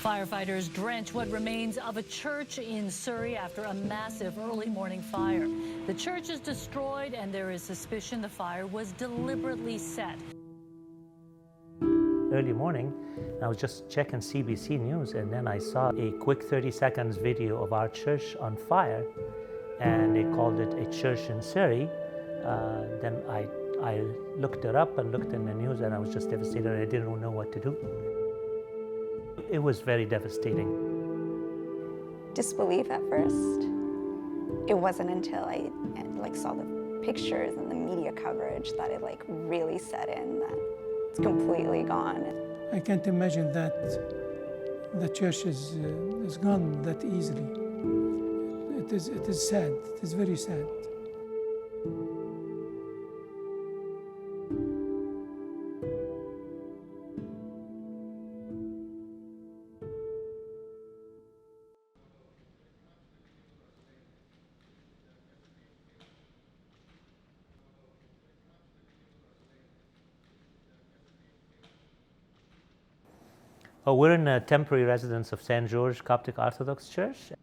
Firefighters drench what remains of a church in Surrey after a massive early morning fire. The church is destroyed and there is suspicion the fire was deliberately set. Early morning, I was just checking CBC News and then I saw a quick 30 seconds video of our church on fire and they called it a church in Surrey. Then I looked it up and looked in the news and I was just devastated and I didn't know what to do. It was very devastating. Disbelief at first. It wasn't until I saw the pictures and the media coverage that it really set in that it's completely gone. I can't imagine that the church is gone that easily. It is sad. It is very sad. Oh, we're in a temporary residence of St. George Coptic Orthodox Church.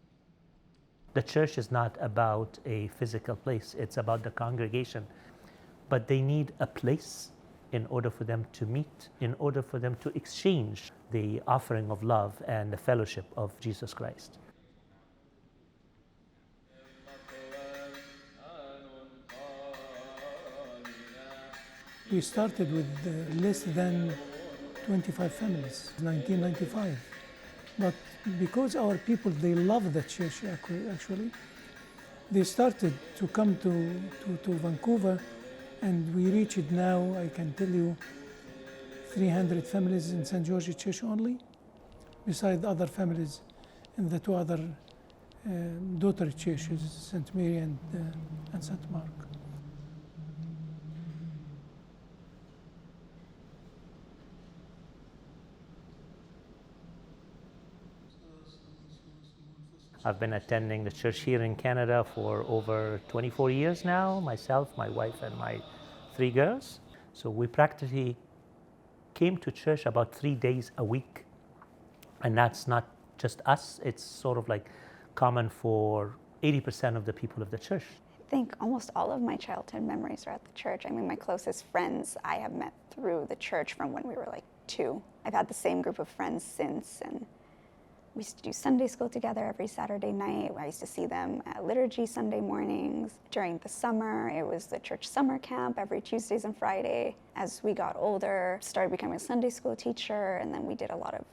The church is not about a physical place, it's about the congregation. But they need a place in order for them to meet, in order for them to exchange the offering of love and the fellowship of Jesus Christ. We started with less than 25 families, 1995. But because our people, they love the church actually, they started to come to Vancouver and we reached now, I can tell you, 300 families in St. George Church only, besides other families in the two other daughter churches, St. Mary and St. Mark. I've been attending the church here in Canada for over 24 years now, myself, my wife, and my 3 girls. So we practically came to church about 3 days a week. And that's not just us, it's sort of common for 80% of the people of the church. I think almost all of my childhood memories are at the church. I mean, my closest friends I have met through the church from when we were 2. I've had the same group of friends since, and we used to do Sunday school together every Saturday night. I used to see them at liturgy Sunday mornings. During the summer, it was the church summer camp every Tuesdays and Friday. As we got older, started becoming a Sunday school teacher, and then we did a lot of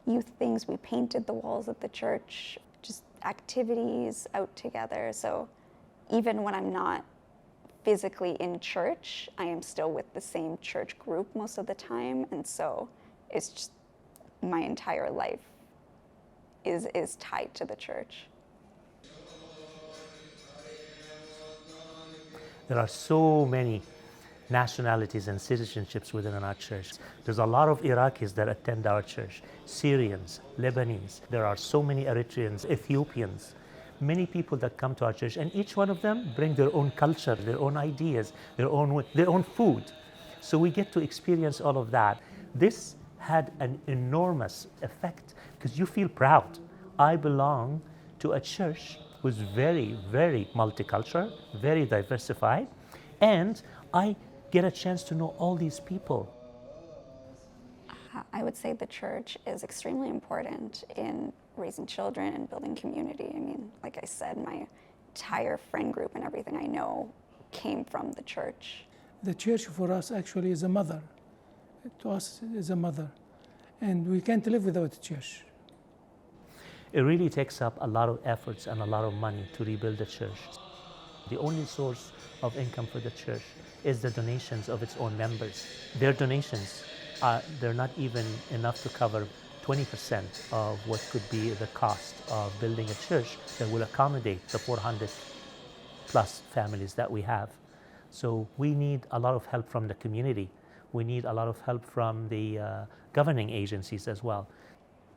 youth things. We painted the walls of the church, just activities out together. So even when I'm not physically in church, I am still with the same church group most of the time. And so it's just my entire life is tied to the church. There are so many nationalities and citizenships within our church. There's a lot of Iraqis that attend our church, Syrians, Lebanese. There are so many Eritreans, Ethiopians, many people that come to our church, and each one of them bring their own culture, their own ideas, their own food. So we get to experience all of that. This had an enormous effect because you feel proud. I belong to a church who's very, very multicultural, very diversified, and I get a chance to know all these people. I would say the church is extremely important in raising children and building community. I mean, like I said, my entire friend group and everything I know came from the church. The church for us actually is a mother. To us is a mother. And we can't live without the church. It really takes up a lot of efforts and a lot of money to rebuild the church. The only source of income for the church is the donations of its own members. Their donations, they're not even enough to cover 20% of what could be the cost of building a church that will accommodate the 400 plus families that we have. So we need a lot of help from the community. We need a lot of help from the governing agencies as well.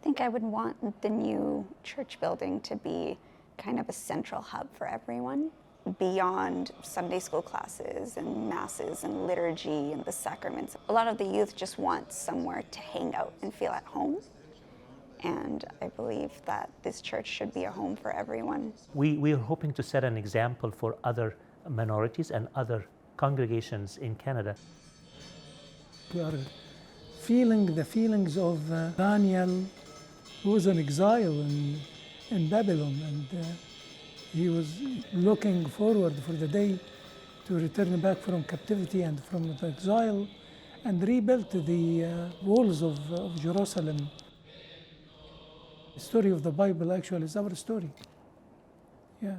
I think I would want the new church building to be kind of a central hub for everyone, beyond Sunday school classes and masses and liturgy and the sacraments. A lot of the youth just want somewhere to hang out and feel at home. And I believe that this church should be a home for everyone. We are hoping to set an example for other minorities and other congregations in Canada. We are feeling the feelings of Daniel, who was in exile in Babylon, and he was looking forward for the day to return back from captivity and from the exile and rebuild the walls of Jerusalem. The story of the Bible actually is our story. Yeah.